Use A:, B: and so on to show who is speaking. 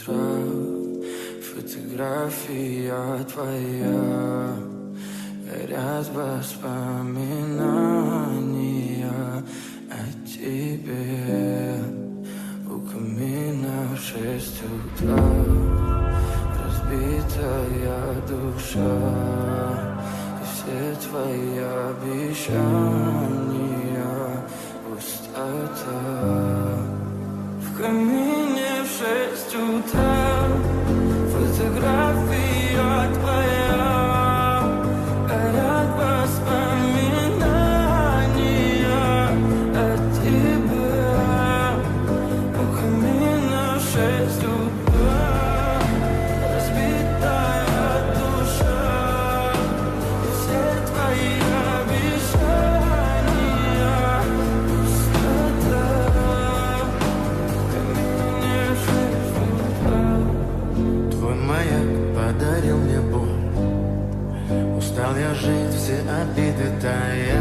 A: утра. Фотография твоя, горят воспоминания о тебе. У камина в 6 утра, разбитая душа, и все твои обещания пустота. В камине в 6 утра, фотография твоя, горят воспоминания о тебе. У камина в 6 утра, разбитая душа, и все твои обещания пустота. В камине в 6 утра.
B: Твой маяк подарил мне боль. Устал я жить, все обиды тая.